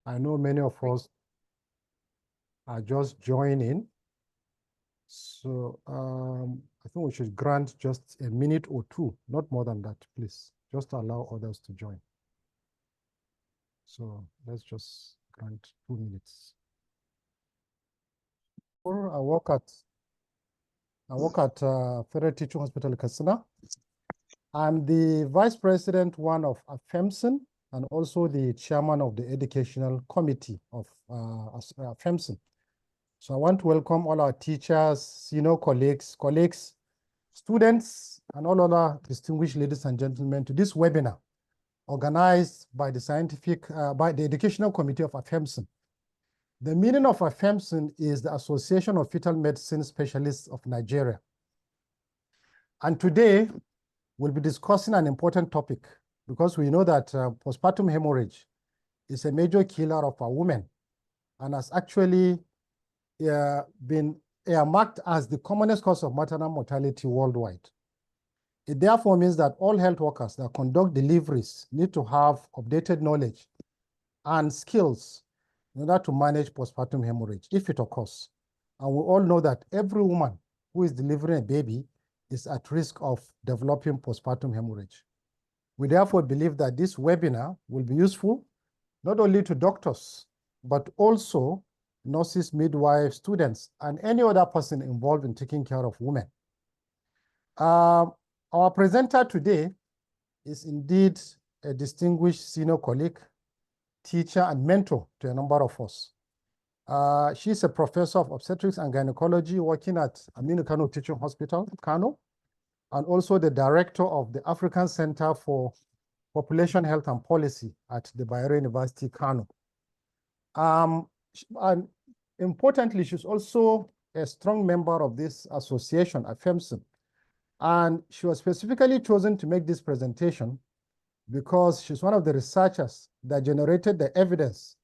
I know many of us are just joining. So I think we should grant just a minute or two, not more than that, please. Just allow others to join. So let's just grant 2 minutes. I work at Federal Teaching Hospital, Katsina. I'm the Vice President of FEMSN and also the Chairman of the Educational Committee of FEMSN. So I want to welcome all our teachers, senior colleagues, students, and all other distinguished ladies and gentlemen to this webinar organized by the Educational Committee of FEMSN. The meaning of FEMSN is the Association of Fetal Medicine Specialists of Nigeria. And today, we'll be discussing an important topic because we know that postpartum hemorrhage is a major killer of our women and has actually been marked as the commonest cause of maternal mortality worldwide. It therefore means that all health workers that conduct deliveries need to have updated knowledge and skills in order to manage postpartum hemorrhage if it occurs. And we all know that every woman who is delivering a baby is at risk of developing postpartum hemorrhage. We therefore believe that this webinar will be useful not only to doctors, but also nurses, midwives, students, and any other person involved in taking care of women. Our presenter today is indeed a distinguished senior colleague, teacher, and mentor to a number of us. She's a professor of obstetrics and gynecology working at Aminu Kano Teaching Hospital, Kano, and also the director of the African Center for Population Health and Policy at the Bayero University, Kano. And importantly, she's also a strong member of this association at FEMSN. And she was specifically chosen to make this presentation because she's one of the researchers that generated the evidence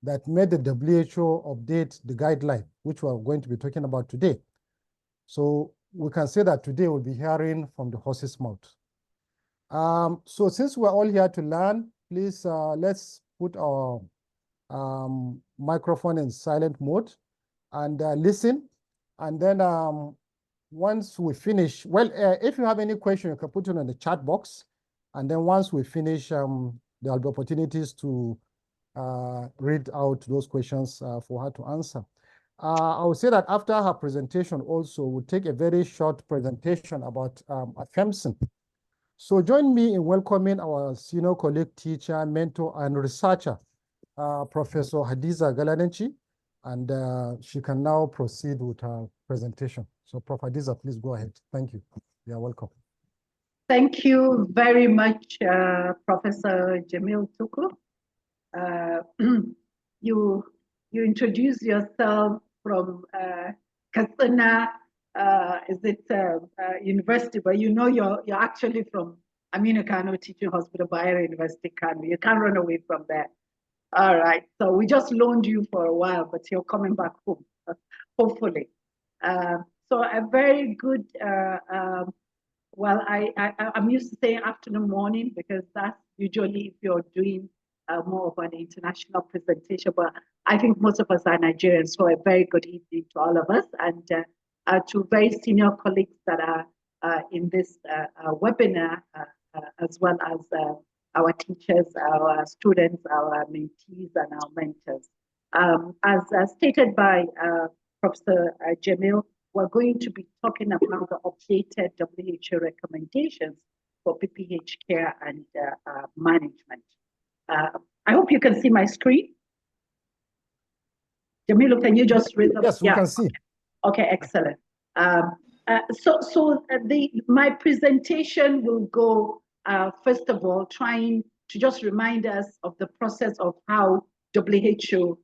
that made the WHO update the guideline, which we're going to be talking about today. So we can say that today we'll be hearing from the horse's mouth. So since we're all here to learn, please let's put our microphone in silent mode and listen. And then once we finish, well, if you have any question, you can put it in the chat box. And then once we finish, there'll be opportunities to read out those questions for her to answer. I would say that after her presentation also, we'll take a very short presentation about FEMSN. So join me in welcoming our senior colleague, teacher, mentor, and researcher, Professor Hadiza Galadanci, and she can now proceed with her presentation. So Prof Hadiza, please go ahead. Thank you. You're welcome. Thank you very much, Professor Jamil Tuku. You introduced yourself from Katsina, is it university, but you know you're actually from Aminu Kano Teaching Hospital, Bayero University, Kano. You can't run away from that. All right, so we just loaned you for a while, but you're coming back home, hopefully. So a very good, well, I'm used to saying afternoon, morning, because that's usually if you're doing more of an international presentation, but I think most of us are Nigerians, so a very good evening to all of us, and to very senior colleagues that are in this webinar, as well as our teachers, our students, our mentees, and our mentors. As stated by Professor Jamil, we're going to be talking about the updated WHO recommendations for PPH care and management. I hope you can see my screen. Jamilu, can you just read them? Yes, we can see. Okay, excellent. My presentation will go, first of all, trying to just remind us of the process of how WHO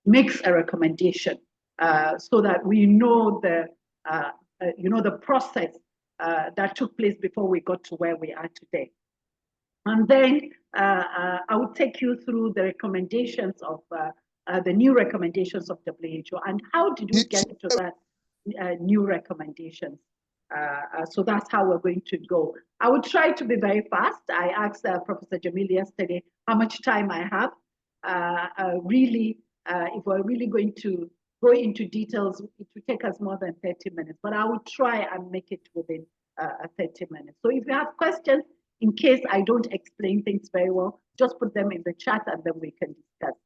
makes a recommendation, so that we know the process that took place before we got to where we are today. And then I will take you through the recommendations of the new recommendations of WHO and how did we get to that new recommendations. So that's how we're going to go. I will try to be very fast. I asked Professor Jamil yesterday how much time I have. really, if we're really going to go into details, it will take us more than 30 minutes, but I will try and make it within 30 minutes. So if you have questions, in case I don't explain things very well, just put them in the chat and then we can discuss.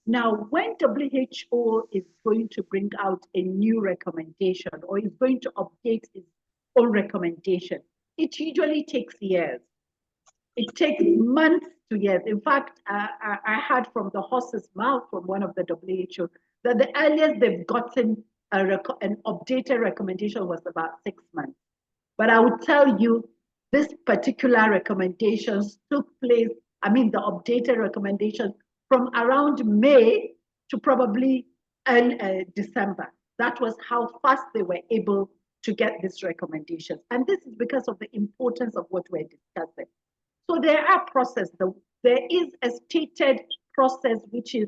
Now, when WHO is going to bring out a new recommendation or is going to update its own recommendation, it usually takes years. It takes months to years. In fact, I heard from the horse's mouth from one of the WHO that the earliest they've gotten an updated recommendation was about 6 months. But I would tell you, this particular recommendations took place, I mean, the updated recommendation from around May to probably December. That was how fast they were able to get this recommendation. And this is because of the importance of what we're discussing. So there are processes. There is a stated process which is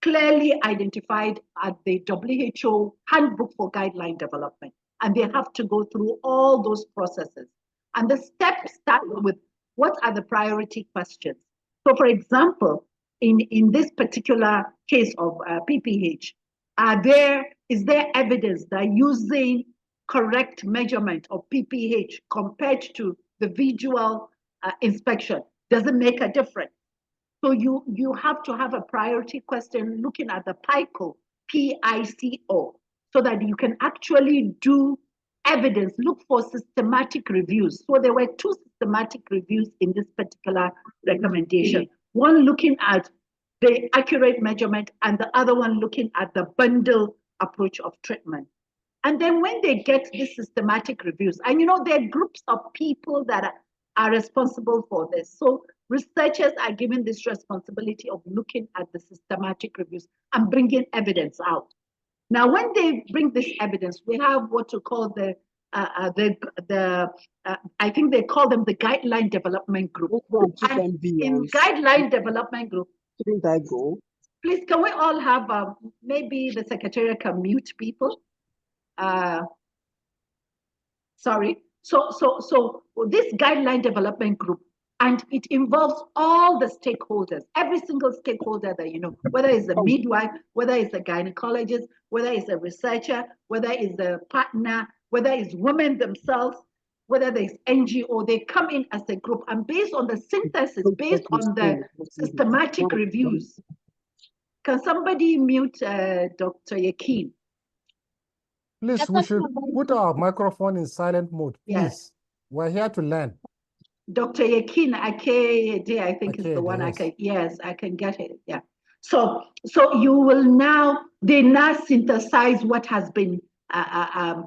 clearly identified at the WHO Handbook for Guideline Development. And they have to go through all those processes. And the steps start with what are the priority questions. So for example, in this particular case of PPH, is there evidence that using correct measurement of PPH compared to the visual inspection doesn't make a difference? So you have to have a priority question looking at the PICO, P-I-C-O, so that you can actually do evidence, look for systematic reviews. So there were 2 systematic reviews in this particular recommendation. One looking at the accurate measurement and the other one looking at the bundle approach of treatment. And then when they get these systematic reviews, and there are groups of people that are responsible for this. So researchers are given this responsibility of looking at the systematic reviews and bringing evidence out. Now, when they bring this evidence, we have what to call I think they call them the Guideline Development Group. And in Guideline Development Group, didn't I go? Please, can we all have, maybe the secretariat can mute people? Sorry. So this Guideline Development Group, and it involves all the stakeholders, every single stakeholder that whether it's a midwife, whether it's a gynecologist, whether it's a researcher, whether it's a partner, whether it's women themselves, whether there's NGO, they come in as a group, and based on the synthesis, based on the systematic reviews. Can somebody mute Dr. Yakin? Please, we should put our microphone in silent mode, please. Yes. We're here to learn. Dr. Yakin Akede, I think is the one yes. I can get it, yeah. So you will they now synthesize what has been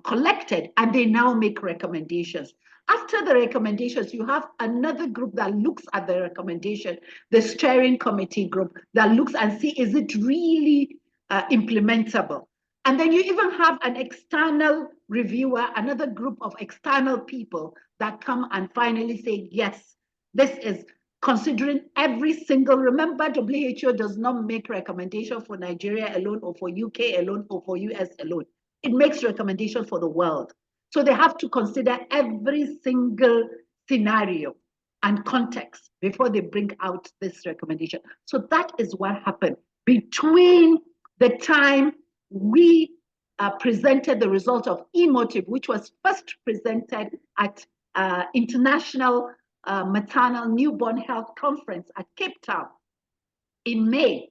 collected, and they now make recommendations. After the recommendations, you have another group that looks at the recommendation, the steering committee group that looks and see, is it really implementable? And then you even have an external reviewer, another group of external people that come and finally say, yes, this is considering every single, remember, WHO does not make recommendation for Nigeria alone or for UK alone or for US alone. It makes recommendation for the world. So they have to consider every single scenario and context before they bring out this recommendation. So that is what happened between the time we presented the result of Emotive, which was first presented at International Maternal Newborn Health Conference at Cape Town in May.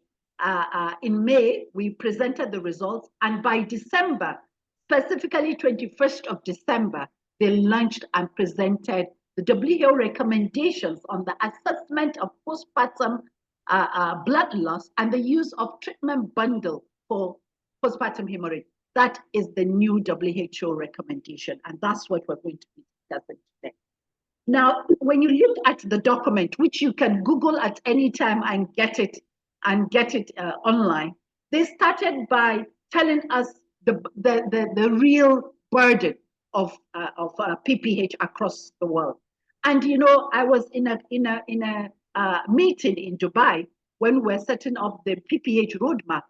In May, we presented the results, and by December, specifically 21st of December, they launched and presented the WHO recommendations on the assessment of postpartum blood loss and the use of treatment bundle for postpartum hemorrhage. That is the new WHO recommendation, and that's what we're going to be discussing today. Now, when you look at the document, which you can Google at any time and get it online, they started by telling us the real burden of PPH across the world. And I was in a meeting in Dubai when we're setting up the PPH roadmap,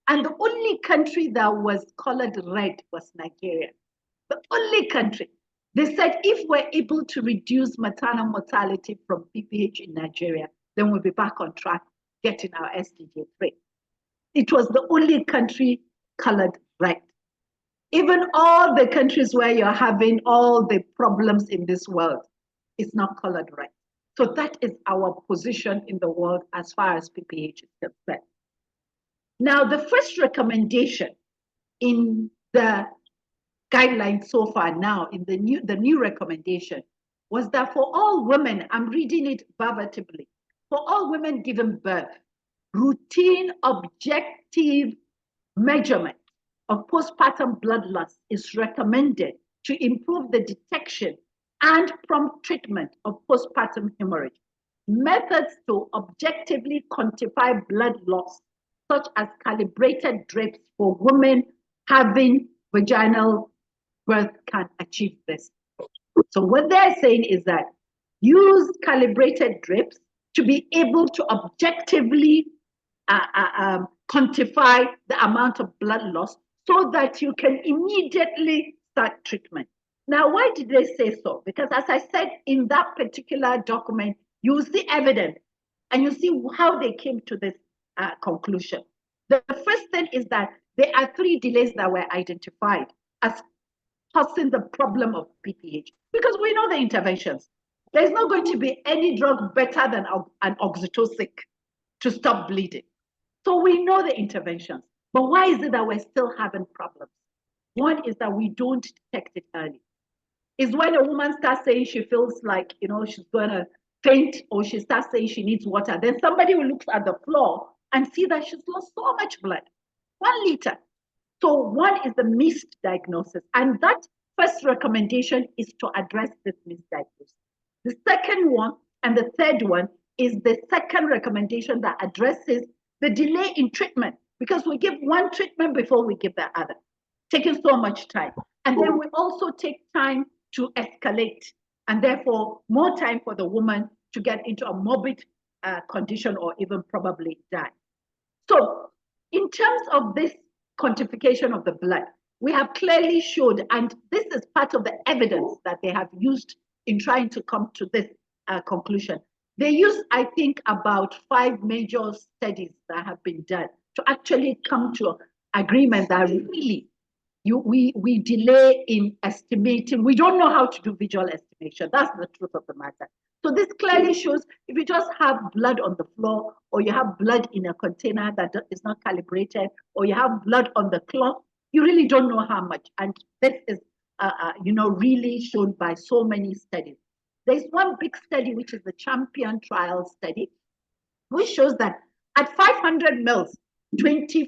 and the only country that was colored red was Nigeria. The only country. They said if we're able to reduce maternal mortality from PPH in Nigeria, then we'll be back on track getting our SDG 3. It was the only country colored red. Even all the countries where you're having all the problems in this world, it's not colored red. So that is our position in the world as far as PPH is concerned. Now, the first recommendation in the guidelines so far now, in the new recommendation, was that for all women, I'm reading it verbatimly, for all women given birth, routine objective measurement of postpartum blood loss is recommended to improve the detection and prompt treatment of postpartum hemorrhage. Methods to objectively quantify blood loss, such as calibrated drips for women having vaginal birth, can achieve this. So what they're saying is that use calibrated drips to be able to objectively quantify the amount of blood loss so that you can immediately start treatment. Now, why did they say so? Because as I said, in that particular document, you see evidence and you see how they came to this conclusion. The first thing is that there are 3 delays that were identified as causing the problem of PPH, because we know the interventions. There's not going to be any drug better than an oxytocin to stop bleeding. So we know the interventions, but why is it that we're still having problems? One is that we don't detect it early. Is when a woman starts saying she feels like, she's gonna faint, or she starts saying she needs water. Then somebody will look at the floor and see that she's lost so much blood, 1 liter. So one is the misdiagnosis, and that first recommendation is to address this misdiagnosis. The second one and the third one is the second recommendation that addresses the delay in treatment, because we give one treatment before we give the other, taking so much time. And then we also take time to escalate, and therefore more time for the woman to get into a morbid condition or even probably die. So in terms of this quantification of the blood, we have clearly showed, and this is part of the evidence that they have used in trying to come to this conclusion. They use, I think, about 5 major studies that have been done to actually come to agreement that really we delay in estimating. We don't know how to do visual estimation. That's the truth of the matter. So this clearly shows if you just have blood on the floor, or you have blood in a container that is not calibrated, or you have blood on the cloth, you really don't know how much. And this is, really shown by so many studies. There's one big study, which is the Champion trial study, which shows that at 500 mils, 25%,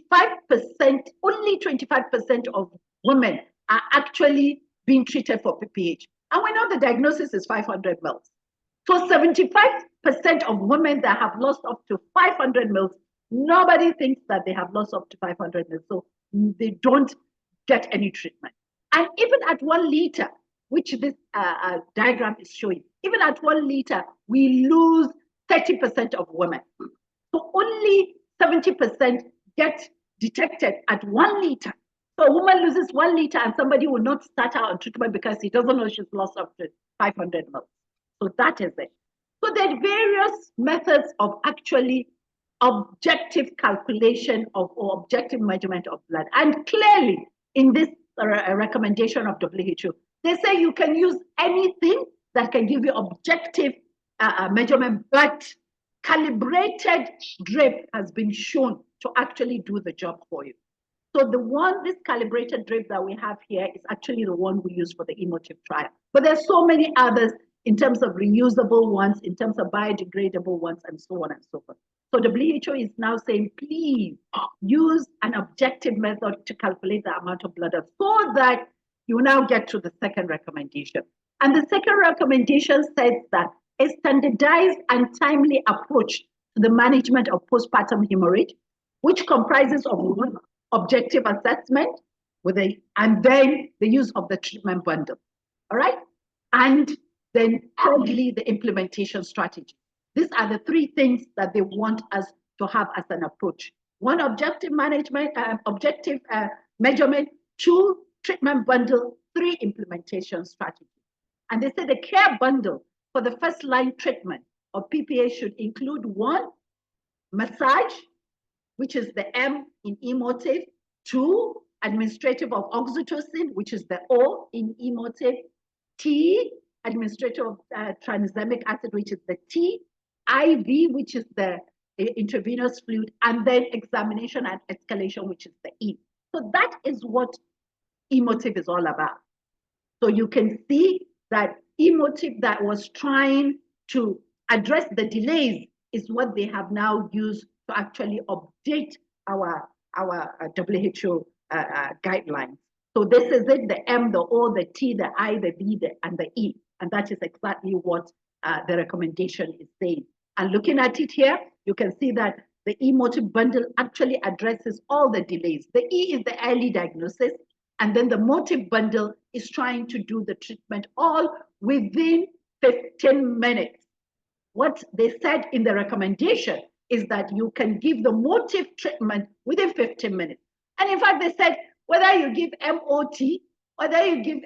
only 25% of women are actually being treated for PPH. And we know the diagnosis is 500 mils. So 75% of women that have lost up to 500 mils, nobody thinks that they have lost up to 500 mils. So they don't get any treatment. And even at 1 liter, which this diagram is showing, even at 1 liter, we lose 30% of women. So only 70% get detected at 1 liter. So a woman loses 1 liter and somebody will not start her on treatment because he doesn't know she's lost up to 500 mils. So that is it. So there are various methods of actually objective calculation of or objective measurement of blood. And clearly in this recommendation of WHO, they say you can use anything that can give you objective measurement, but calibrated drip has been shown to actually do the job for you. So this calibrated drip that we have here is actually the one we use for the emotive trial. But there's so many others in terms of reusable ones, in terms of biodegradable ones, and so on and so forth. So WHO is now saying, please use an objective method to calculate the amount of blood so that you now get to the second recommendation. And the second recommendation says that a standardized and timely approach to the management of postpartum hemorrhage, which comprises of one objective assessment and then the use of the treatment bundle. All right? And then thirdly, the implementation strategy. These are the 3 things that they want us to have as an approach. 1, objective management, objective measurement. 2, treatment bundle. 3, implementation strategy. And they say the care bundle for the first line treatment of PPH should include 1, massage, which is the M in emotive, 2, administrative of oxytocin, which is the O in emotive, T, administrative of tranexamic acid, which is the T, IV, which is the intravenous fluid, and then examination and escalation, which is the E. So that is what emotive is all about. So you can see that emotive that was trying to address the delays is what they have now used to actually update our WHO guidelines. So this is it, the M, the O, the T, the I, the V, and the E. And that is exactly what the recommendation is saying. And looking at it here, you can see that the emotive bundle actually addresses all the delays. The E is the early diagnosis, and then the motive bundle is trying to do the treatment all within 15 minutes. What they said in the recommendation is that you can give the motive treatment within 15 minutes. And in fact, they said whether you give MOT, whether you give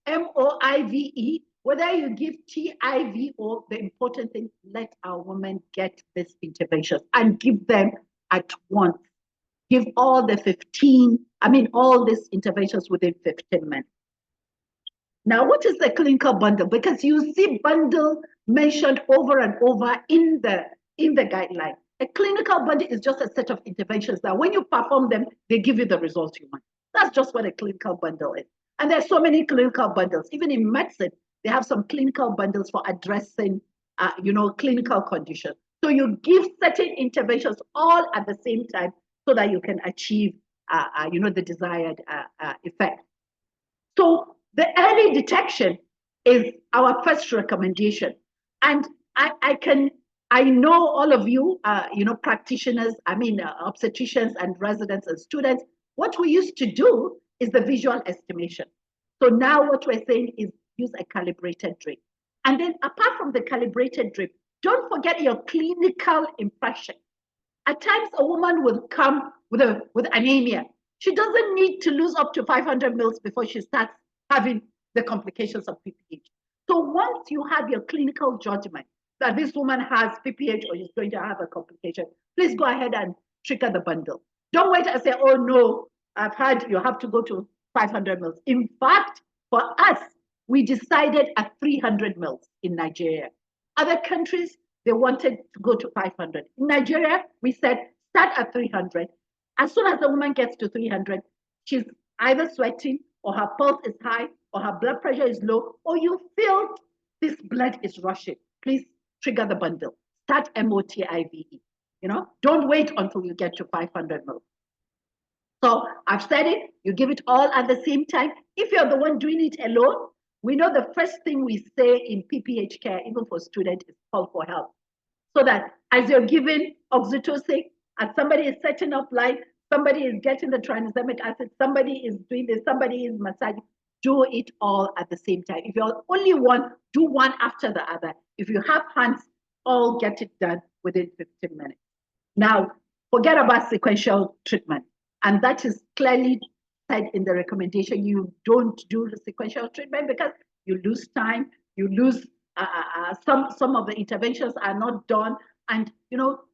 MOIVE, whether you give TIVO, the important thing, let our women get this intervention and give them at once. Give all the all these interventions within 15 minutes. Now, what is the clinical bundle? Because you see bundle mentioned over and over in the guideline. A clinical bundle is just a set of interventions that when you perform them, they give you the results you want. That's just what a clinical bundle is. And there's so many clinical bundles. Even in medicine, they have some clinical bundles for addressing, clinical conditions. So you give certain interventions all at the same time so that you can achieve, the desired effect. So the early detection is our first recommendation. And I know all of you, practitioners, obstetricians and residents and students, what we used to do is the visual estimation. So now what we're saying is use a calibrated drip. And then apart from the calibrated drip, don't forget your clinical impression. At times, a woman will come with anemia. She doesn't need to lose up to 500 mils before she starts having the complications of PPH. So once you have your clinical judgment that this woman has PPH or is going to have a complication, please go ahead and trigger the bundle. Don't wait and say, oh no, I've heard you have to go to 500 mils. In fact, for us, we decided at 300 mils in Nigeria. Other countries, they wanted to go to 500. In Nigeria, we said start at 300. As soon as the woman gets to 300, she's either sweating or her pulse is high or her blood pressure is low, or you feel this blood is rushing. Please trigger the bundle. Start MOTIVE. Don't wait until you get to 500 mils. So I've said it, you give it all at the same time. If you're the one doing it alone, we know the first thing we say in PPH care, even for students, is call for help. So that as you're giving oxytocin, as somebody is setting up light, somebody is getting the tranexamic acid, somebody is doing this, somebody is massaging, do it all at the same time. If you're only one, do one after the other. If you have hands, all get it done within 15 minutes. Now, forget about sequential treatment. And that is clearly said in the recommendation. You don't do the sequential treatment because you lose time, you lose some of the interventions are not done. And,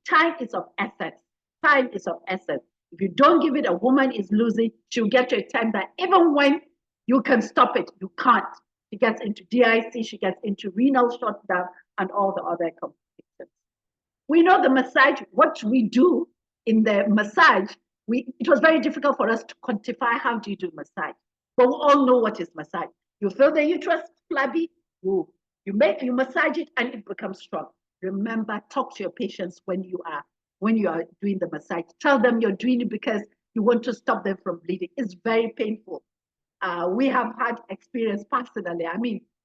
time is of essence. Time is of essence. If you don't give it, a woman is losing. She'll get to a time that even when you can stop it, you can't. She gets into DIC, she gets into renal shutdown and all the other complications. We know the massage, what we do in the massage, it was very difficult for us to quantify how do you do massage. But we all know what is massage. You feel the uterus flabby, you massage it and it becomes strong. Remember, talk to your patients when you are doing the massage. Tell them you're doing it because you want to stop them from bleeding. It's very painful. We have had experience personally.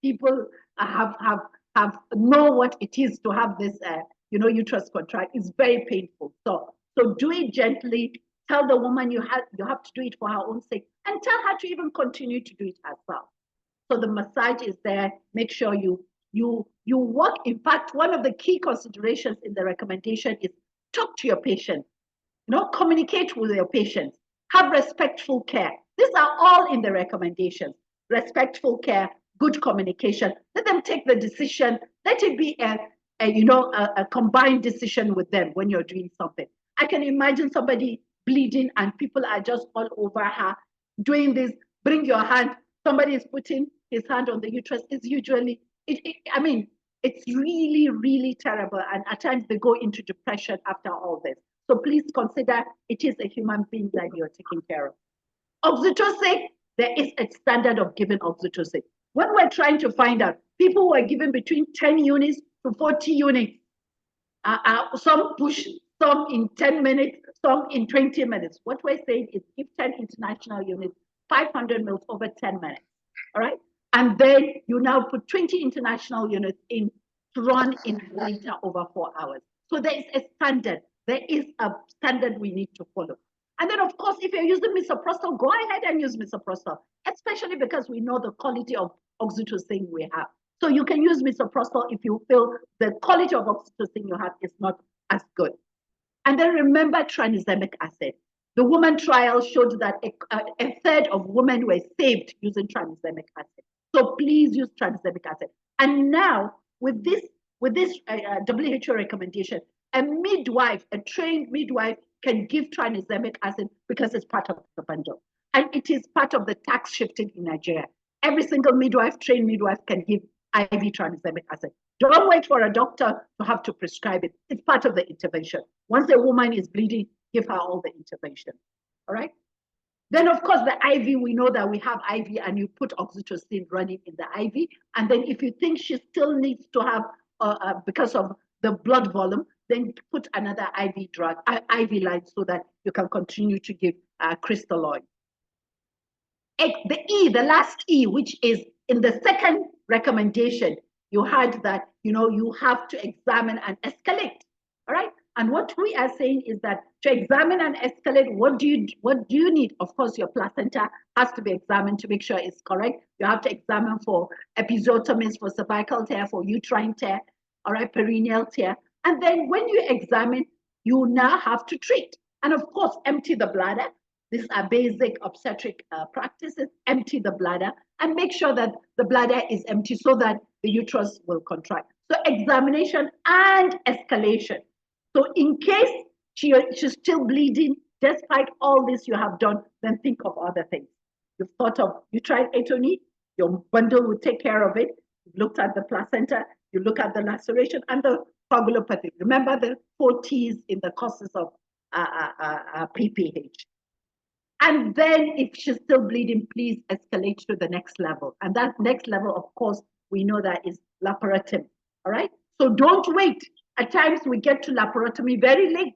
People have know what it is to have this, uterus contract. It's very painful. So do it gently. Tell the woman you have to do it for her own sake, and tell her to even continue to do it herself. So the massage is there. Make sure you work. In fact, one of the key considerations in the recommendation is talk to your patient. Communicate with your patients. Have respectful care. These are all in the recommendations. Respectful care. good communication. Let them take the decision. Let it be a combined decision with them when you're doing something. I can imagine somebody bleeding and people are just all over her doing this. Bring your hand. Somebody is putting his hand on the uterus. It's usually, it's really, really terrible. And at times they go into depression after all this. So please consider it is a human being that you're taking care of. Oxytocin, there is a standard of giving oxytocin. When we're trying to find out, people were given between 10 units to 40 units. Some push, some in 10 minutes, some in 20 minutes. What we're saying is give 10 international units, 500 mils over 10 minutes, all right? And then you now put 20 international units in to run in later over 4 hours. So there is a standard. There is a standard we need to follow. And then, of course, if you're using misoprostol, go ahead and use misoprostol, especially because we know the quality of oxytocin we have. So you can use misoprostol if you feel the quality of oxytocin you have is not as good. And then remember tranexamic acid. The woman trial showed that a third of women were saved using tranexamic acid. So please use tranexamic acid. And now with this WHO recommendation, a midwife, a trained midwife can give tranexamic acid because it's part of the bundle. And it is part of the tax shifting in Nigeria. Every single midwife, trained midwife can give IV tranexamic acid. Don't wait for a doctor to have to prescribe it. It's part of the intervention. Once a woman is bleeding, give her all the intervention, all right? Then, of course, the IV, we know that we have IV and you put oxytocin running in the IV. And then if you think she still needs to have, because of the blood volume, then put another IV drug, IV line so that you can continue to give crystalloid. The last E, which is in the second recommendation, you had that, you have to examine and escalate, all right? And what we are saying is that to examine and escalate, what do you need? Of course, your placenta has to be examined to make sure it's correct. You have to examine for episiotomies, for cervical tear, for uterine tear, all right, perineal tear. And then when you examine, you now have to treat. And of course, empty the bladder. These are basic obstetric practices. Empty the bladder and make sure that the bladder is empty so that the uterus will contract. So examination and escalation. So in case she's still bleeding, despite all this you have done, then think of other things. You've thought of uterine atony, your bundle will take care of it. You've looked at the placenta, you look at the laceration and the coagulopathy. Remember the 4 T's in the causes of PPH. And then if she's still bleeding, please escalate to the next level. And that next level, of course, we know that is laparotomy, all right? So don't wait. At times we get to laparotomy very late,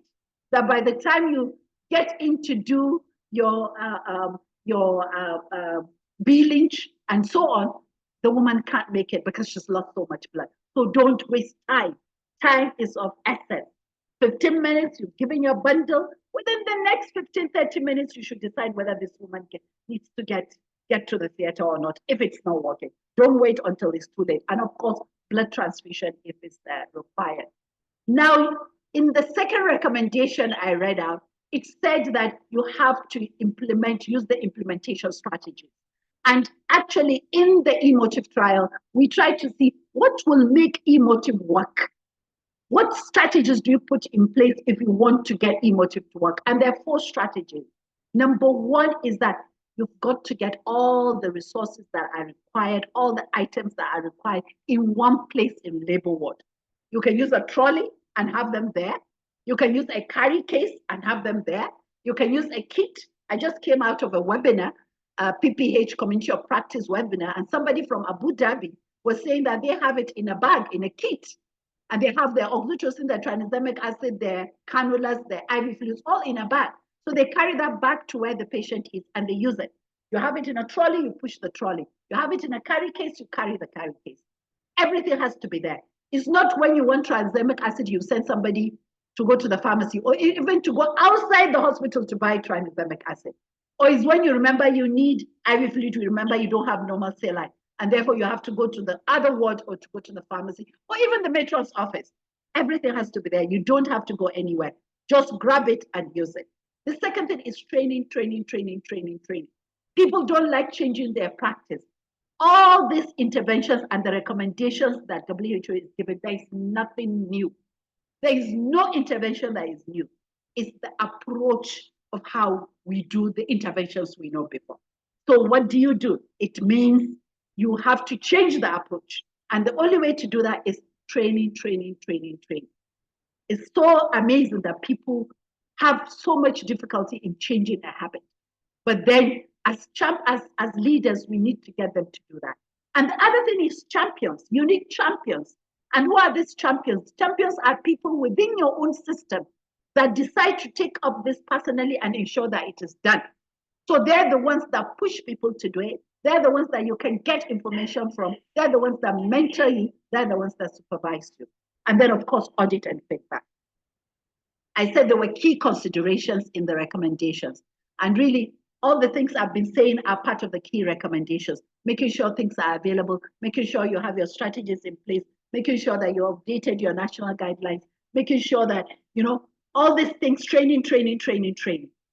that by the time you get in to do your B-lynch and so on, the woman can't make it because she's lost so much blood. So don't waste time. Time is of essence. 15 minutes, you've given your bundle. Within the next 15, 30 minutes, you should decide whether this woman needs to get to the theater or not, if it's not working. Don't wait until it's too late. And of course, blood transfusion if it's required. Now, in the second recommendation I read out, it said that you have to use the implementation strategy. And actually, in the emotive trial, we tried to see what will make emotive work. What strategies do you put in place if you want to get emotive to work? And there are 4 strategies. Number 1 is that you've got to get all the resources that are required, all the items that are required in one place in labor ward. You can use a trolley and have them there. You can use a carry case and have them there. You can use a kit. I just came out of a webinar, PPH Community of Practice webinar, and somebody from Abu Dhabi was saying that they have it in a bag, in a kit. And they have their oxytocin, their tranexamic acid, their cannulas, their IV fluids, all in a bag. So they carry that back to where the patient is and they use it. You have it in a trolley, you push the trolley. You have it in a carry case, you carry the carry case. Everything has to be there. It's not when you want tranexamic acid, you send somebody to go to the pharmacy or even to go outside the hospital to buy tranexamic acid. Or it's when you remember you need IV fluid, you remember you don't have normal saline. And therefore you have to go to the other ward or to go to the pharmacy or even the matron's office. Everything has to be there. You don't have to go anywhere. Just grab it and use it. The second thing is training. People don't like changing their practice. All these interventions and the recommendations that WHO is giving, there is nothing new. There is no intervention that is new. It's the approach of how we do the interventions we know before. So what do? It means you have to change the approach. And the only way to do that is training. It's so amazing that people have so much difficulty in changing a habit. But then as leaders, we need to get them to do that. And the other thing is champions. You need champions. And who are these champions? Champions are people within your own system that decide to take up this personally and ensure that it is done. So they're the ones that push people to do it. They're the ones that you can get information from. They're the ones that mentor you. They're the ones that supervise you. And then, of course, audit and feedback. I said there were key considerations in the recommendations. And really, all the things I've been saying are part of the key recommendations, making sure things are available, making sure you have your strategies in place, making sure that you updated your national guidelines, making sure that, you know, all these things, training.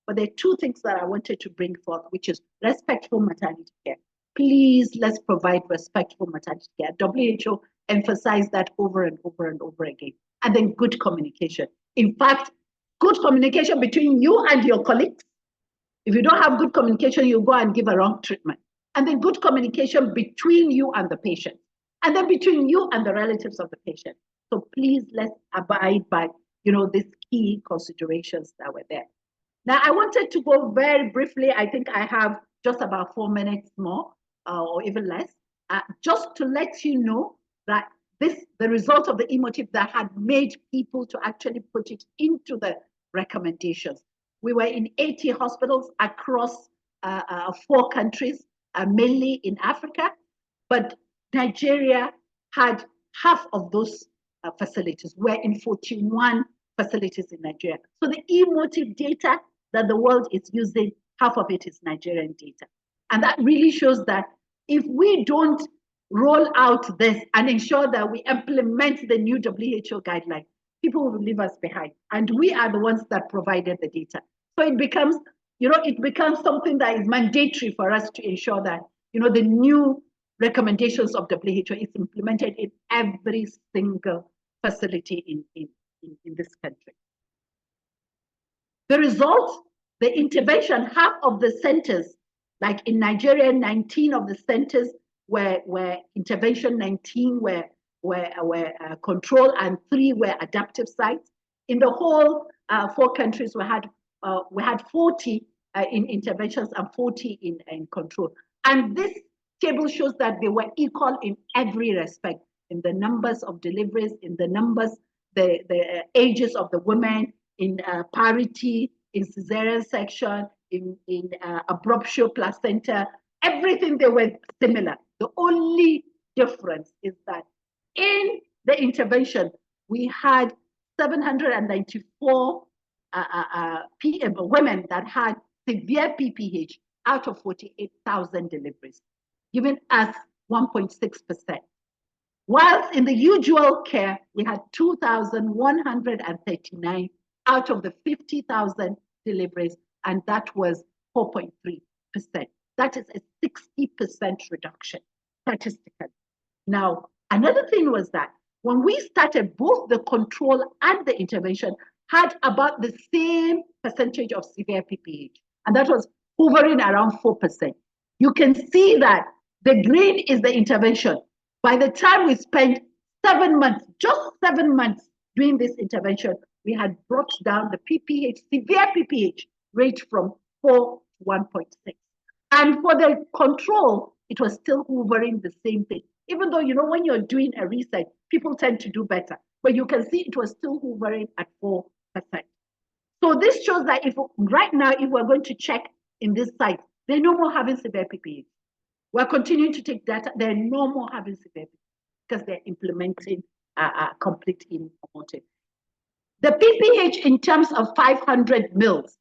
But there are two things that I wanted to bring forth, which is respectful maternity care. Please, let's provide respectful maternity care. WHO emphasized that over and over again. And then good communication. In fact, good communication between you and your colleagues. If you don't have good communication, you go and give a wrong treatment. And then good communication between you and the patient. And then between you and the relatives of the patient. So please, let's abide by, you know, these key considerations that were there. Now, I wanted to go very briefly. I think I have just about 4 minutes more, or even less, just to let you know that the result of the emotive that had made people to actually put it into the recommendations. We were in 80 hospitals across 4 countries, mainly in Africa, but Nigeria had half of those facilities. We're in 41 facilities in Nigeria. So the emotive data that the world is using, half of it is Nigerian data. And that really shows that if we don't roll out this and ensure that we implement the new WHO guidelines, people will leave us behind. And we are the ones that provided the data. So it becomes, you know, it becomes something that is mandatory for us to ensure that, you know, the new recommendations of WHO is implemented in every single facility in this country. The result, the intervention, half of the centers, like in Nigeria, 19 of the centers were intervention, 19 were control, and 3 were adaptive sites. In the whole 4 countries, we had 40 in interventions and 40 in control. And this table shows that they were equal in every respect, in the numbers of deliveries, in the numbers, the ages of the women, in parity, in cesarean section, in abruptio placenta, everything, they were similar. The only difference is that in the intervention, we had 794 women that had severe PPH out of 48,000 deliveries, giving us 1.6%. Whilst in the usual care, we had 2,139 out of the 50,000 deliveries, and that was 4.3%. That is a 60% reduction statistically. Now, another thing was that when we started, both the control and the intervention had about the same percentage of severe PPH, and that was hovering around 4%. You can see that the green is the intervention. By the time we spent 7 months, just 7 months doing this intervention, we had brought down the PPH, severe PPH rate from 4 to 1.6. And for the control, it was still hovering the same thing. Even though, you know, when you're doing a research, people tend to do better. But you can see it was still hovering at 4%. So this shows that if right now, if we're going to check in this site, they're no more having severe PPH. We're continuing to take data. They're no more having severe PPH because they're implementing complete emotive. The PPH in terms of 500 mils,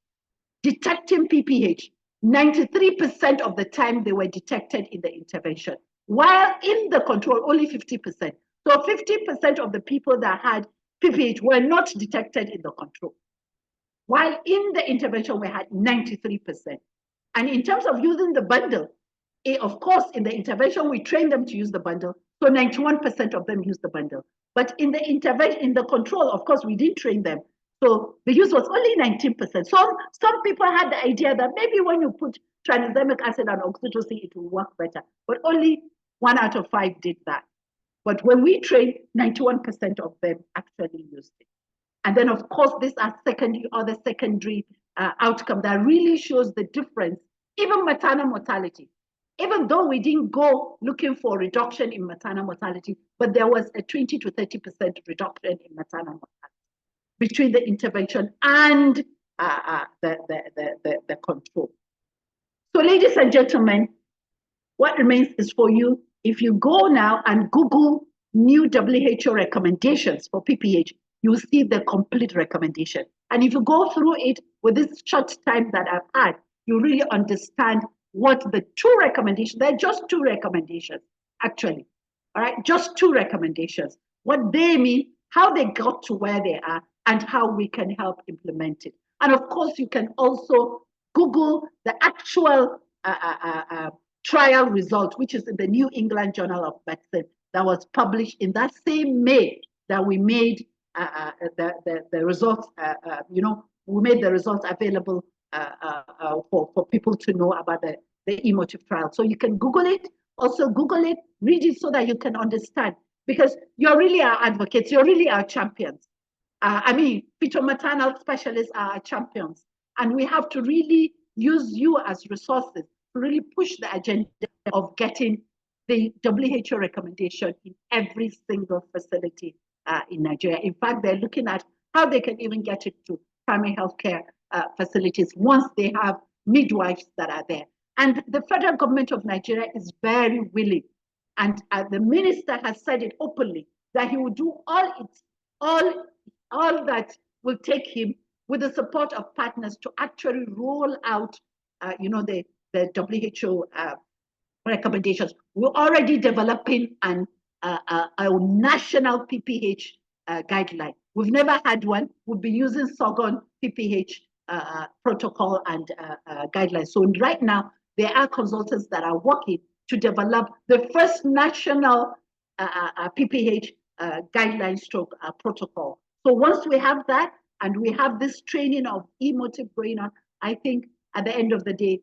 detecting PPH, 93% of the time they were detected in the intervention, while in the control, only 50%. So 50% of the people that had PPH were not detected in the control, while in the intervention, we had 93%. And in terms of using the bundle, of course, in the intervention, we train them to use the bundle. So 91% of them use the bundle. But in the intervention, in the control, of course, we didn't train them. So the use was only 19%. Some people had the idea that maybe when you put tranexamic acid and oxytocin, it will work better. But only 1 out of 5 did that. But when we trained, 91% of them actually used it. And then, of course, these are secondary outcome that really shows the difference. Even maternal mortality, even though we didn't go looking for reduction in maternal mortality, but there was a 20 to 30% reduction in maternal mortality between the intervention and the control. So, ladies and gentlemen, what remains is for you, if you go now and Google new WHO recommendations for PPH, you'll see the complete recommendation. And if you go through it with this short time that I've had, you really understand what the 2 recommendations, they're just 2 recommendations, actually. All right, just 2 recommendations. What they mean, how they got to where they are, and how we can help implement it. And of course, you can also Google the actual trial result, which is in the New England Journal of Medicine, that was published in that same May that we made the results, we made the results available for people to know about the emotive trial. So you can Google it, also Google it, read it so that you can understand, because you're really our advocates, you're really our champions. Fetal-maternal specialists are our champions, and we have to really use you as resources to really push the agenda of getting the WHO recommendation in every single facility in Nigeria. In fact, they're looking at how they can even get it to primary healthcare facilities once they have midwives that are there. And the federal government of Nigeria is very willing. And the minister has said it openly that he will do all that will take him with the support of partners to actually roll out, the WHO recommendations. We're already developing a national PPH guideline. We've never had one. We've been using SOGON PPH protocol and guidelines. So right now, there are consultants that are working to develop the first national PPH guideline stroke protocol. So once we have that, and we have this training of emotive going on, I think at the end of the day,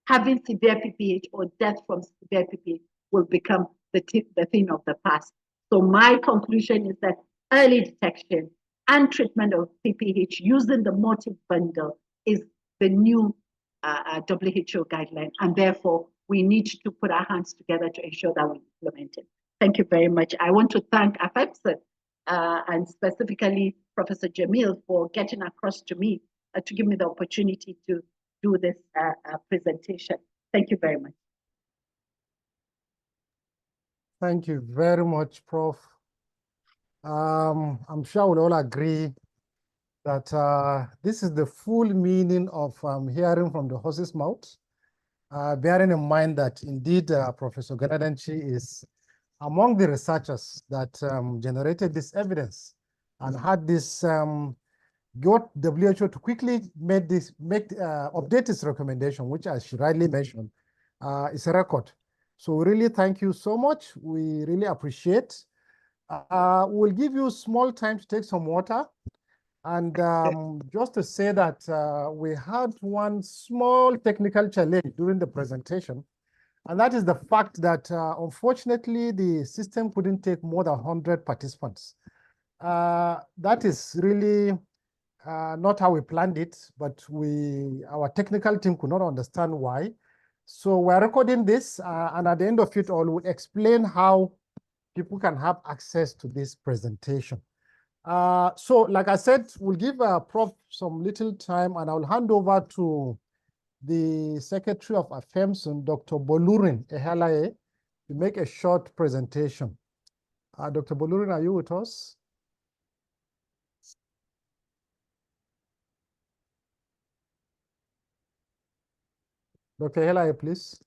having severe PPH or death from severe PPH will become the thing of the past. So my conclusion is that early detection and treatment of PPH using the motive bundle is the new WHO guideline, and therefore we need to put our hands together to ensure that we implement it. Thank you very much. I want to thank AFEPSA and specifically Professor Jamil for getting across to me to give me the opportunity to do this presentation. Thank you very much. Thank you very much, Prof. I'm sure we'll all agree that this is the full meaning of hearing from the horse's mouth, bearing in mind that indeed Professor Galadanci is among the researchers that generated this evidence and had this got WHO to quickly update its recommendation, which, as she rightly mentioned, is a record. So we really thank you so much. We really appreciate. We'll give you small time to take some water. And just to say that we had one small technical challenge during the presentation, and that is the fact that unfortunately the system couldn't take more than 100 participants. That is really not how we planned it, but our technical team could not understand why. So we're recording this, and at the end of it all, we'll explain how people can have access to this presentation. So like I said, we'll give Prof some little time, and I'll hand over to the Secretary of AFEMSUN, Dr. Bolurin Ehalaye, to make a short presentation. Dr. Bolurin, are you with us? Dr. Ehalaye, please.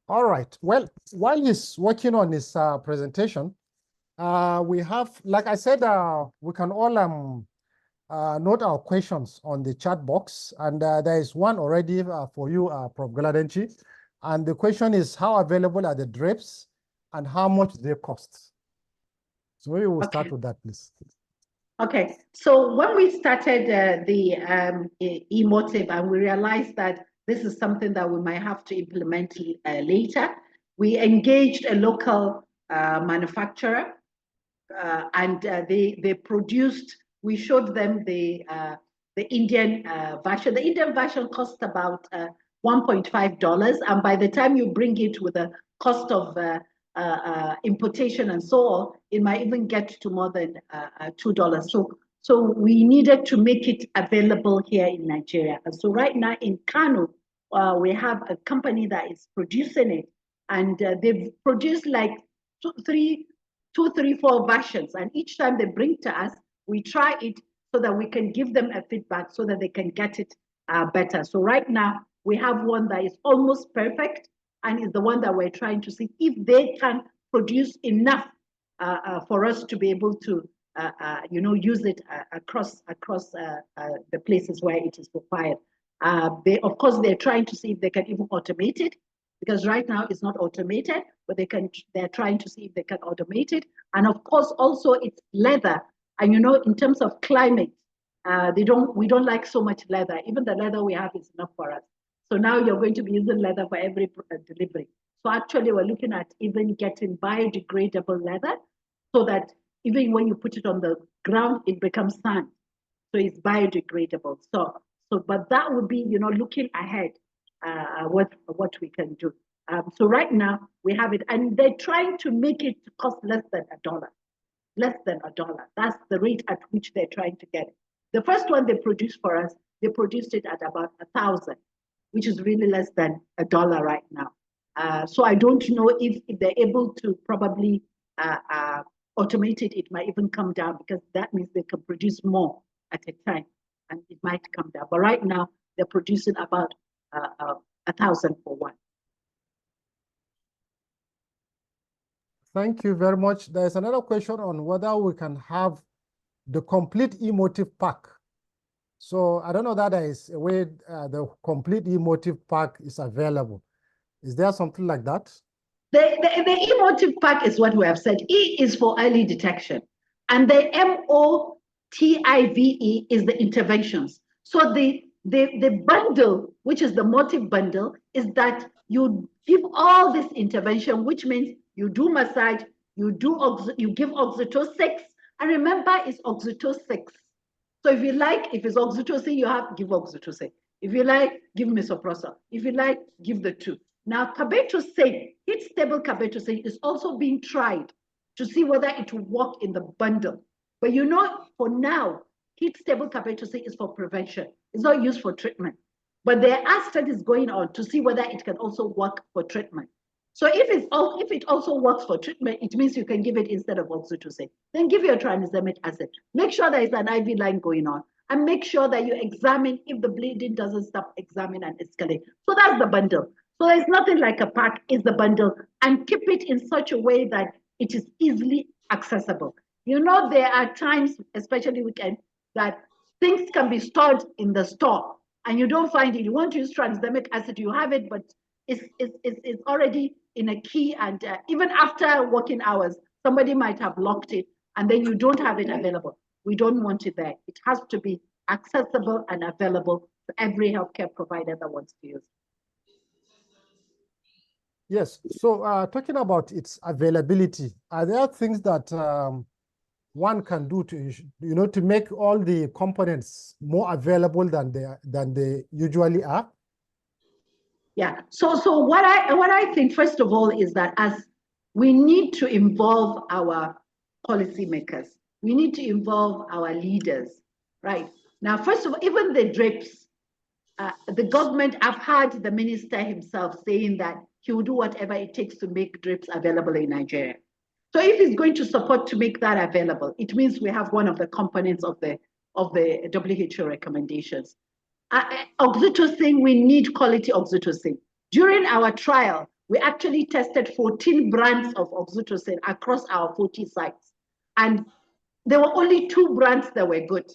All right. Well, while he's working on his presentation, we have, like I said, we can all note our questions on the chat box. And there is one already for you, Prof Galadanci. And the question is, how available are the drips and how much they cost? So we will start with that, please. Okay, so when we started the e-motive and we realized that this is something that we might have to implement later, we engaged a local manufacturer and they produced, we showed them the Indian version. The Indian version cost about $1.5, and by the time you bring it with a cost of importation and so on, it might even get to more than $2. So we needed to make it available here in Nigeria. And so right now in Kano, we have a company that is producing it, and they've produced like two, three, 4 versions. And each time they bring to us, we try it so that we can give them a feedback so that they can get it better. So right now, we have one that is almost perfect and is the one that we're trying to see if they can produce enough for us to be able to use it across the places where it is required. Of course, they're trying to see if they can even automate it, because right now it's not automated, but they're trying to see if they can automate it. And of course, also it's leather. And in terms of climate, we don't like so much leather. Even the leather we have is enough for us. So now you're going to be using leather for every delivery. So actually we're looking at even getting biodegradable leather so that even when you put it on the ground, it becomes sand. So it's biodegradable. But that would be, looking ahead, what we can do. So right now we have it, and they're trying to make it cost less than $1. Less than $1. That's the rate at which they're trying to get it. The first one they produced for us, they produced it at about 1,000, which is really less than $1 right now. So I don't know if they're able to probably automate it. It might even come down, because that means they can produce more at a time, and it might come down. But right now they're producing about 1,000 for one. Thank you very much. There's another question on whether we can have the complete emotive pack. So I don't know that there is a way the complete emotive pack is available. Is there something like that? The emotive pack is what we have said. E is for early detection, and the MOTIVE is the interventions. So the bundle, which is the motive bundle, is that you give all this intervention, which means you do massage, you give oxytocin, and remember it's oxytocin. So if you like, if it's oxytocin, give oxytocin. If you like, give misoprostol. If you like, give the two. Now, carbetocin, heat-stable carbetocin is also being tried to see whether it will work in the bundle. But for now, heat-stable carbetocin is for prevention. It's not used for treatment. But there are studies going on to see whether it can also work for treatment. So if it also works for treatment, it means you can give it instead of oxytocin. Then give your tranexamic acid. Make sure there is an IV line going on, and make sure that you examine if the bleeding doesn't stop, examine and escalate. So that's the bundle. So there's nothing like a pack, it's the bundle, and keep it in such a way that it is easily accessible. There are times, especially weekend, that things can be stored in the store and you don't find it. You want to use tranexamic acid, you have it, but it's already in a key, and even after working hours, somebody might have locked it, and then you don't have it available. We don't want it there. It has to be accessible and available to every healthcare provider that wants to use it. Yes. So talking about its availability, are there things that one can do to make all the components more available than they usually are? Yeah. So what I think, first of all, is that as we need to involve our policymakers, we need to involve our leaders, right? Now, first of all, even the drips, the government, I've heard the minister himself saying that he will do whatever it takes to make drips available in Nigeria. So if he's going to support to make that available, it means we have one of the components of the WHO recommendations. Oxytocin, we need quality oxytocin. During our trial, we actually tested 14 brands of oxytocin across our 40 sites. And there were only 2 brands that were good.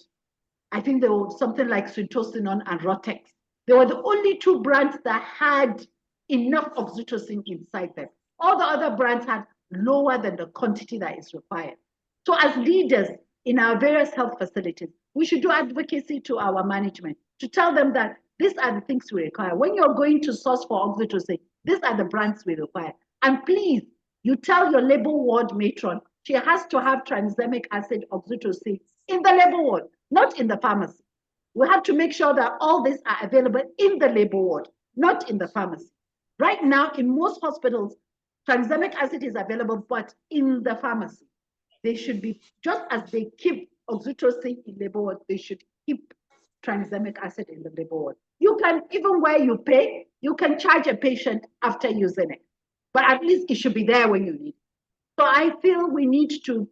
I think there was something like Syntocinon and Rotex. They were the only two brands that had enough oxytocin inside them. All the other brands had lower than the quantity that is required. So as leaders in our various health facilities, we should do advocacy to our management to tell them that these are the things we require. When you're going to source for oxytocin, these are the brands we require. And please, you tell your labor ward matron, she has to have tranexamic acid oxytocin in the labor ward, not in the pharmacy. We have to make sure that all these are available in the labor ward, not in the pharmacy. Right now, in most hospitals, tranexamic acid is available, but in the pharmacy. They should be, just as they keep oxytocin in labor ward, they should keep tranexamic acid in the labor ward. You can, even where you pay, you can charge a patient after using it, but at least it should be there when you need it. So I feel we need to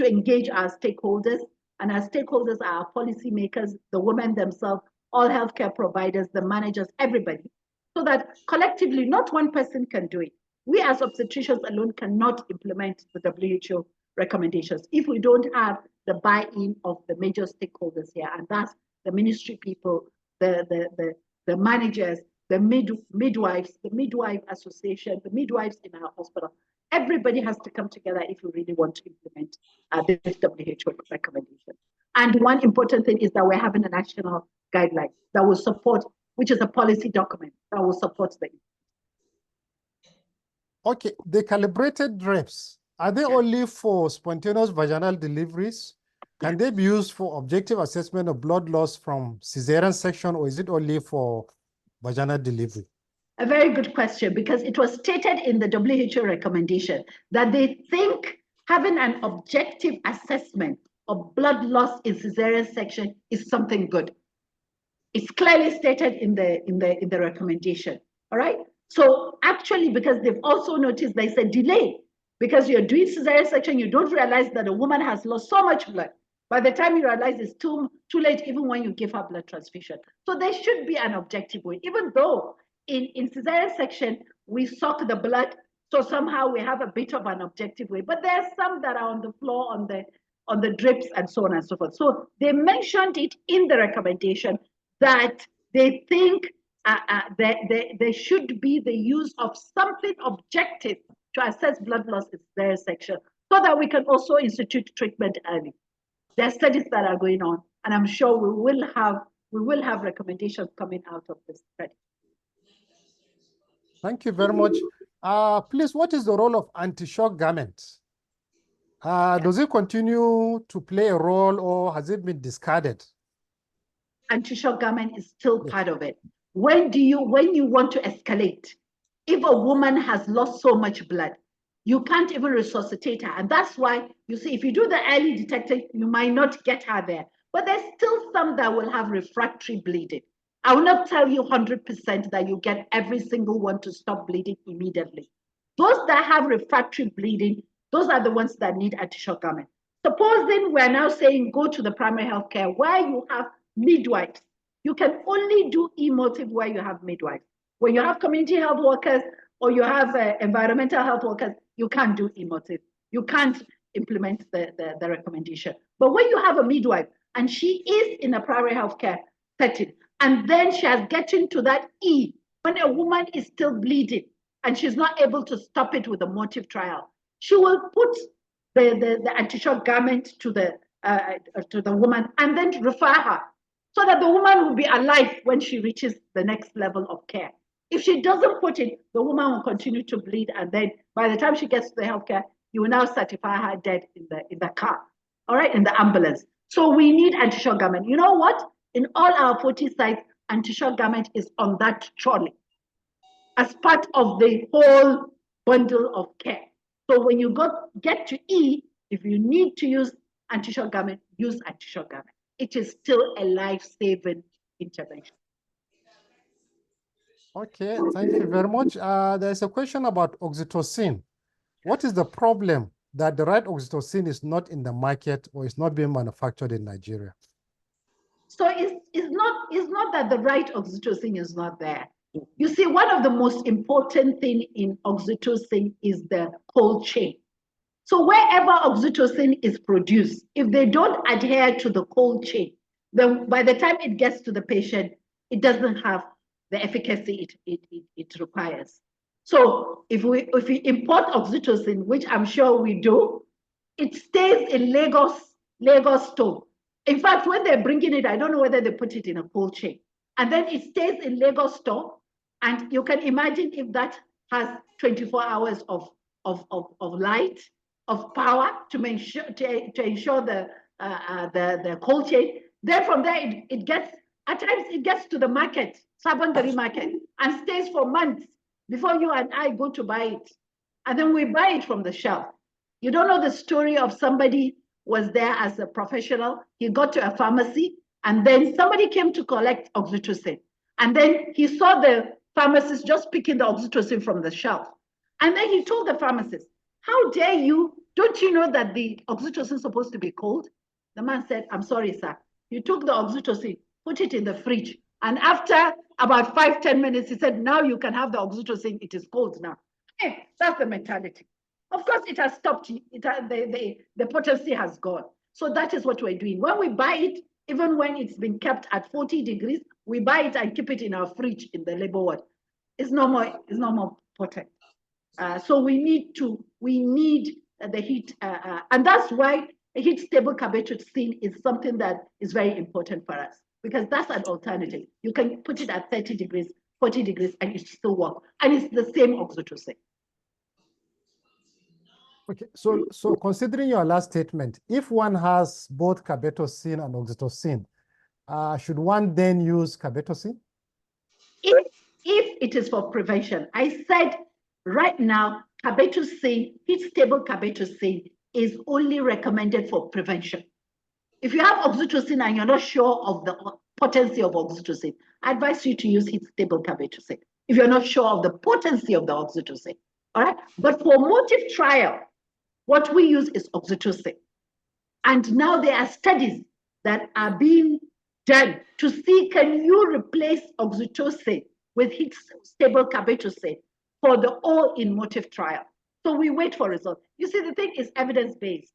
engage our stakeholders, and our stakeholders are our policymakers, the women themselves, all healthcare providers, the managers, everybody, so that collectively, not one person can do it. We as obstetricians alone cannot implement the WHO recommendations if we don't have the buy-in of the major stakeholders here, and that's the ministry people, the managers, the midwives, the midwife association, the midwives in our hospital. Everybody has to come together if we really want to implement this WHO recommendation. And one important thing is that we're having a national guideline that will support, which is a policy document that will support the. Okay, the calibrated drips, are they only for spontaneous vaginal deliveries? Can they be used for objective assessment of blood loss from cesarean section, or is it only for vaginal delivery? A very good question, because it was stated in the WHO recommendation that they think having an objective assessment of blood loss in cesarean section is something good. It's clearly stated in the recommendation. All right. So actually, because they've also noticed there's a delay, because you're doing cesarean section, you don't realize that a woman has lost so much blood. By the time you realize it's too late, even when you give her blood transfusion. So there should be an objective way, even though in cesarean section, we suck the blood. So somehow we have a bit of an objective way, but there are some that are on the floor, on the drips and so on and so forth. So they mentioned it in the recommendation that they think there should be the use of something objective to assess blood loss in cesarean section, so that we can also institute treatment early. There are studies that are going on, and I'm sure we will have recommendations coming out of this study. Thank you very much. Please, what is the role of anti-shock garments? Does it continue to play a role, or has it been discarded? Anti-shock garment is still part of it. When you want to escalate, if a woman has lost so much blood, you can't even resuscitate her. And that's why, you see, if you do the early detection, you might not get her there. But there's still some that will have refractory bleeding. I will not tell you 100% that you get every single one to stop bleeding immediately. Those that have refractory bleeding, those are the ones that need anti-shock garment. Supposing we're now saying go to the primary health care where you have midwives. You can only do emotive where you have midwives. When you have community health workers or you have environmental health workers, you can't do emotive. You can't implement the recommendation. But when you have a midwife and she is in a primary health care setting, and then she has gotten to that E, when a woman is still bleeding and she's not able to stop it with a motive trial, she will put the anti-shock garment to the woman and then refer her, so that the woman will be alive when she reaches the next level of care. If she doesn't put it, the woman will continue to bleed, and then by the time she gets to the healthcare, you will now certify her dead in the car, all right, in the ambulance. So we need anti-shock garment. You know what? In all our 40 sites, anti-shock garment is on that trolley as part of the whole bundle of care. So when you get to E, if you need to use anti-shock garment, use anti-shock garment. It is still a life-saving intervention. Okay, thank you very much. There's a question about oxytocin. What is the problem that the right oxytocin is not in the market or is not being manufactured in Nigeria? So it's not that the right oxytocin is not there. You see, one of the most important things in oxytocin is the cold chain. So wherever oxytocin is produced, if they don't adhere to the cold chain, then by the time it gets to the patient, it doesn't have the efficacy it requires. So if we import oxytocin, which I'm sure we do, it stays in Lagos store. In fact, when they're bringing it, I don't know whether they put it in a cold chain. And then it stays in Lagos store. And you can imagine if that has 24 hours of light, of power to ensure the cold chain. Then from there, it gets, at times it gets to the market, Sabangari market, and stays for months before you and I go to buy it. And then we buy it from the shelf. You don't know the story of somebody was there as a professional. He got to a pharmacy, and then somebody came to collect oxytocin. And then he saw the pharmacist just picking the oxytocin from the shelf. And then he told the pharmacist, how dare you? Don't you know that the oxytocin is supposed to be cold? The man said, I'm sorry, sir. You took the oxytocin, put it in the fridge. And after about 5-10 minutes, he said, now you can have the oxytocin. It is cold now. Hey, that's the mentality. Of course, it has stopped. The potency has gone. So that is what we're doing. When we buy it, even when it's been kept at 40 degrees, we buy it and keep it in our fridge in the labor ward. It's no more potent. So we need the heat, and that's why a heat stable carbetocin is something that is very important for us, because that's an alternative. You can put it at 30 degrees, 40 degrees, and it still works. And it's the same oxytocin. Okay, so considering your last statement, if one has both carbetocin and oxytocin, should one then use carbetocin? If it is for prevention, I said right now, carbetocin, heat stable carbetocin is only recommended for prevention. If you have oxytocin and you're not sure of the potency of oxytocin, I advise you to use heat stable carbetocin if you're not sure of the potency of the oxytocin. All right. But for motive trial, what we use is oxytocin. And now there are studies that are being done to see, can you replace oxytocin with heat stable carbetocin for the all in motive trial? So we wait for results. You see, the thing is evidence-based.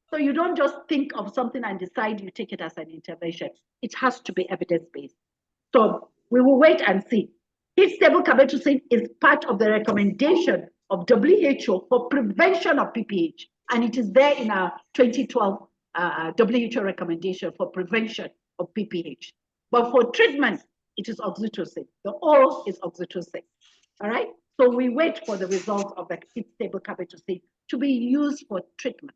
So you don't just think of something and decide you take it as an intervention. It has to be evidence-based. So we will wait and see. Heat stable carbetocin is part of the recommendation of WHO for prevention of PPH. And it is there in our 2012 WHO recommendation for prevention of PPH. But for treatment, it is oxytocin. The oral is oxytocin. All right? So we wait for the results of the heat stable carbetocin to be used for treatment.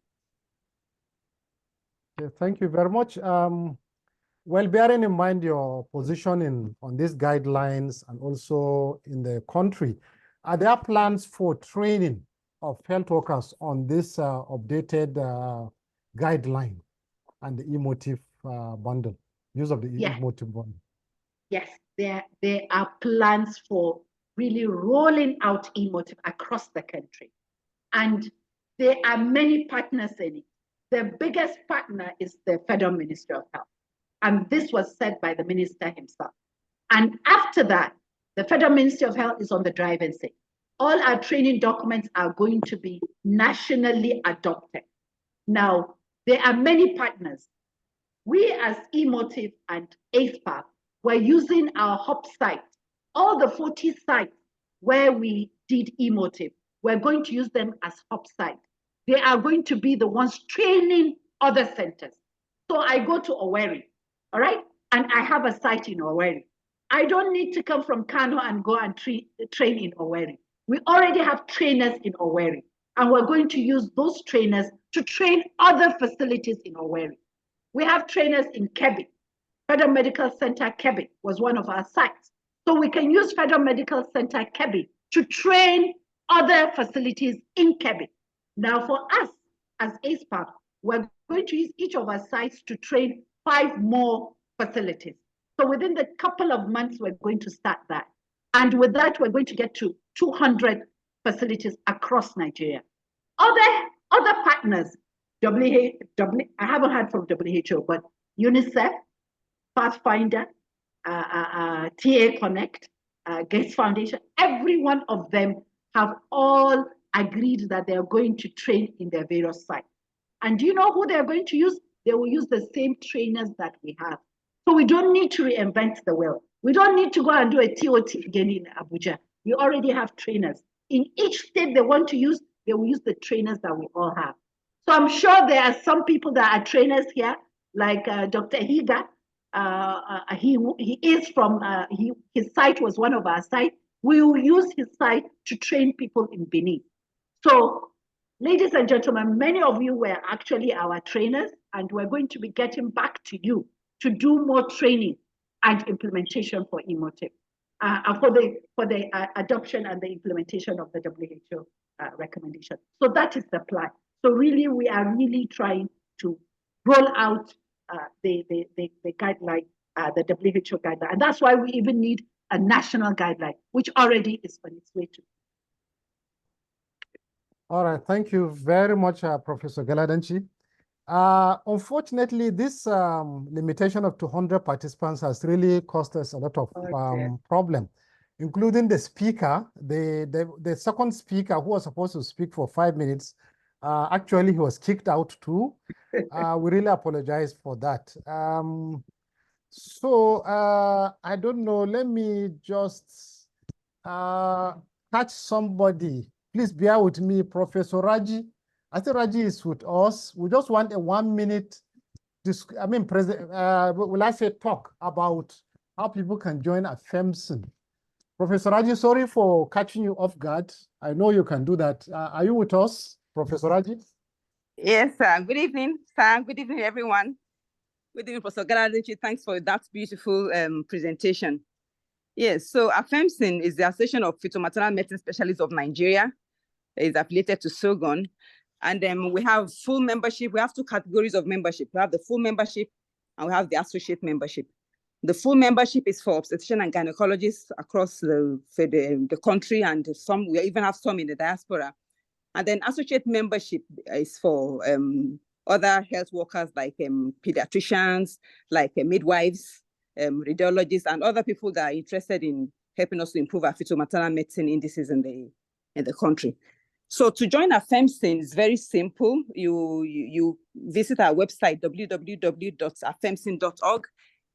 Okay, thank you very much. Well, bearing in mind your position on these guidelines and also in the country, are there plans for training of health workers on this updated guideline and the emotive bundle, use of the emotive bundle? Yes, there are plans for really rolling out emotive across the country. And there are many partners in it. The biggest partner is the Federal Ministry of Health. And this was said by the minister himself. And after that, the Federal Ministry of Health is on the driving seat. All our training documents are going to be nationally adopted. Now, there are many partners. We as emotive and ASPAP, we're using our hub sites, all the 40 sites where we did emotive, we're going to use them as hub sites. They are going to be the ones training other centers. So I go to Owerri, all right? And I have a site in Owerri. I don't need to come from Kano and go and train in Owerri. We already have trainers in Owerri, and we're going to use those trainers to train other facilities in Owerri. We have trainers in Kebbi. Federal Medical Center Kebbi was one of our sites. So we can use Federal Medical Center Kebbi to train other facilities in Kebbi. Now for us as ASPAP, we're going to use each of our sites to train 5 more facilities. So within the couple of months, we're going to start that. And with that, we're going to get to 200 facilities across Nigeria. Other partners, I haven't heard from WHO, but UNICEF, Pathfinder, TA Connect, Gates Foundation, every one of them have all agreed that they are going to train in their various sites. And do you know who they are going to use? They will use the same trainers that we have. So we don't need to reinvent the wheel. We don't need to go and do a TOT again in Abuja. We already have trainers. In each state they want to use, they will use the trainers that we all have. So I'm sure there are some people that are trainers here, like Dr. Higa. He is from, his site was one of our sites. We will use his site to train people in Benin. So, ladies and gentlemen, many of you were actually our trainers, and we're going to be getting back to you to do more training and implementation for Emotive, for the adoption and the implementation of the WHO recommendation. So that is the plan. So really, we are really trying to roll out the guideline, the WHO guideline. And that's why we even need a national guideline, which already is on its way to. All right, thank you very much, Professor Galadanci. Unfortunately, this limitation of 200 participants has really caused us a lot of problem, including the speaker. The second speaker who was supposed to speak for 5 minutes, actually he was kicked out too. We really apologize for that. I don't know, let me just catch somebody. Please bear with me, Professor Raji. I think Raji is with us. We just want a 1 minute, will I say talk about how people can join AFEMSN. Professor Raji, sorry for catching you off guard. I know you can do that. Are you with us, Professor Raji? Yes, sir. Good evening, sir. Good evening, everyone. Good evening, Professor Galadanci. Thanks for that beautiful presentation. Yes, so AFEMSN is the Association of Fetal-Maternal Medicine Specialists of Nigeria. It is affiliated to SOGON. And we have full membership. We have two categories of membership. We have the full membership and we have the associate membership. The full membership is for obstetricians and gynecologists across the country, and we even have some in the diaspora. And then associate membership is for other health workers like pediatricians, like midwives, radiologists, and other people that are interested in helping us to improve our fetal-maternal medicine indices in the country. So to join AFEMSN is very simple. You visit our website, www.afemsn.org.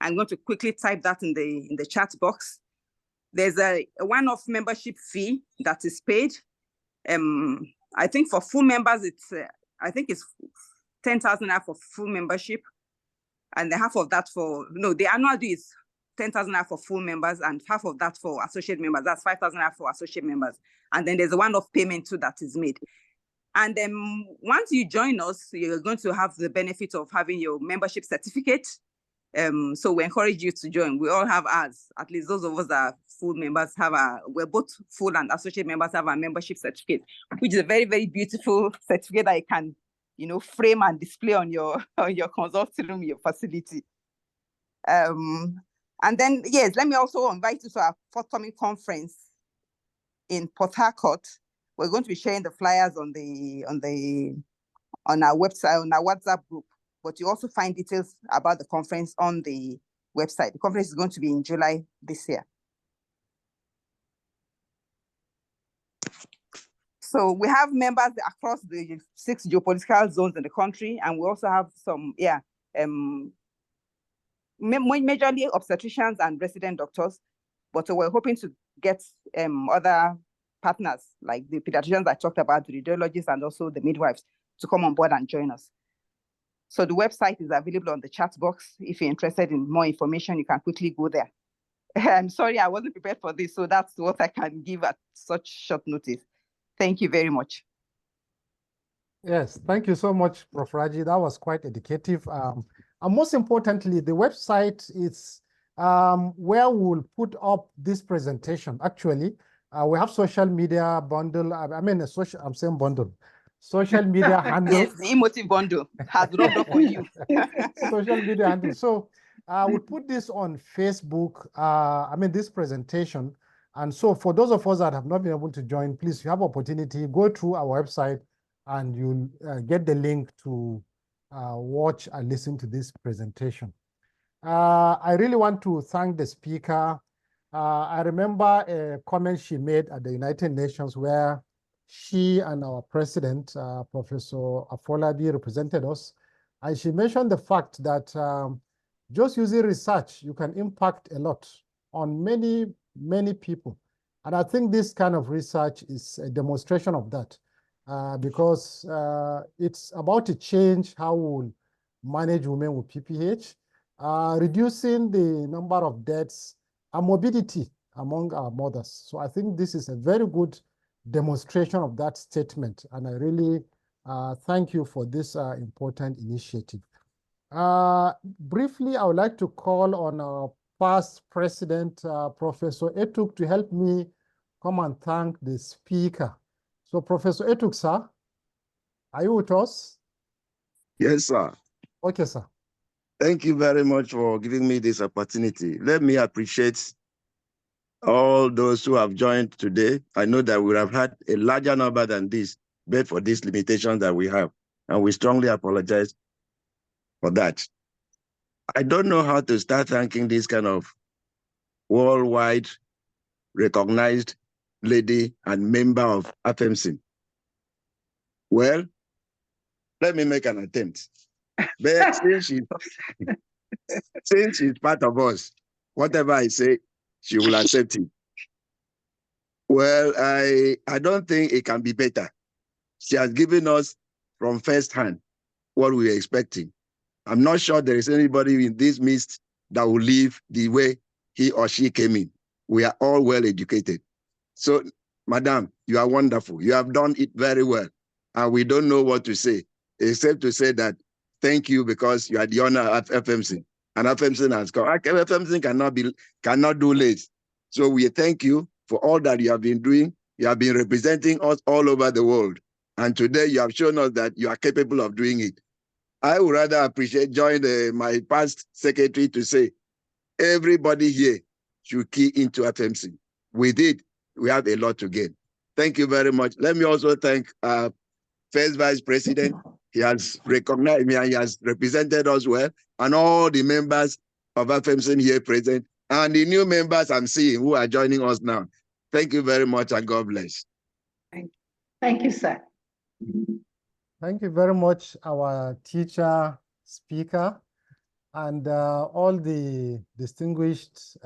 I'm going to quickly type that in the chat box. There's a one-off membership fee that is paid. I think for full members, it's 10,000 for full membership, and the half of that the annual due is 10,000 for full members, and half of that for associate members. That's 5,000 for associate members. And then there's a one-off payment too that is made. And then once you join us, you're going to have the benefit of having your membership certificate. So we encourage you to join. We all have ours. At least those of us that are full members we're both full and associate members have a membership certificate, which is a very, very beautiful certificate that you can, frame and display on your consulting room, your facility. And then, yes, let me also invite you to our forthcoming conference in Port Harcourt. We're going to be sharing the flyers on our website, on our WhatsApp group. But you also find details about the conference on the website. The conference is going to be in July this year. So we have members across the 6 geopolitical zones in the country, and we also have some, majorly obstetricians and resident doctors, but we're hoping to get other partners like the pediatricians I talked about, the radiologists, and also the midwives to come on board and join us. So the website is available on the chat box. If you're interested in more information, you can quickly go there. I'm sorry, I wasn't prepared for this, so that's what I can give at such short notice. Thank you very much. Yes, thank you so much, Prof. Raji. That was quite educative. And most importantly, the website is where we'll put up this presentation. Actually, we have social media bundle. I'm saying bundle. Social media handle. Yes, the Emotive bundle has rubbed off on you. Social media handle. So we'll put this on Facebook, this presentation. And so for those of us that have not been able to join, please, if you have opportunity, go through our website and you'll get the link to watch and listen to this presentation. I really want to thank the speaker. I remember a comment she made at the United Nations where she and our president, Professor Afolabi, represented us. And she mentioned the fact that just using research, you can impact a lot on many, many people. And I think this kind of research is a demonstration of that, because it's about to change how we'll manage women with PPH, reducing the number of deaths and morbidity among our mothers. So I think this is a very good demonstration of that statement. And I really thank you for this important initiative. Briefly, I would like to call on our past president, Professor Etuk, to help me come and thank the speaker. So Professor Etuk, sir, are you with us? Yes, sir. Okay, sir. Thank you very much for giving me this opportunity. Let me appreciate all those who have joined today. I know that we would have had a larger number than this, but for this limitation that we have, and we strongly apologize for that. I don't know how to start thanking this kind of worldwide recognized lady and member of AFEMSIN. Well, let me make an attempt. But since she's part of us, whatever I say, she will accept it. Well, I don't think it can be better. She has given us from first hand what we were expecting. I'm not sure there is anybody in this midst that will leave the way he or she came in. We are all well educated. So, Madam, you are wonderful. You have done it very well. And we don't know what to say, except to say that thank you, because you are the owner of FMC. And FMC has come. FMC cannot do less. So we thank you for all that you have been doing. You have been representing us all over the world. And today you have shown us that you are capable of doing it. I would rather appreciate joining my past secretary to say, everybody here should key into FMC. With it, we have a lot to gain. Thank you very much. Let me also thank First Vice President. He has recognized me and he has represented us well, and all the members of FMC here present, and the new members I'm seeing who are joining us now. Thank you very much, and God bless. Thank you, sir. Thank you very much, our teacher, speaker, and all the distinguished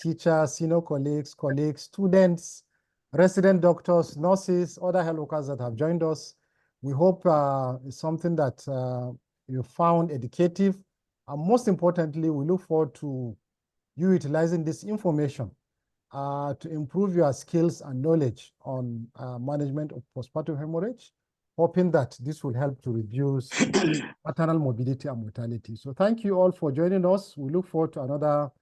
teachers, senior colleagues, students, resident doctors, nurses, other health workers that have joined us. We hope it's something that you found educative. And most importantly, we look forward to you utilizing this information to improve your skills and knowledge on management of postpartum hemorrhage, hoping that this will help to reduce maternal morbidity and mortality. So thank you all for joining us. We look forward to another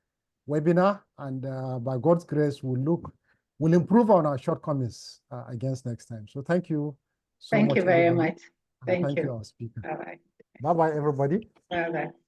webinar, and by God's grace, we'll improve on our shortcomings against next time. So thank you so much. Thank you very much. Thank you, our speaker. Bye-bye. Bye-bye, everybody. Bye-bye.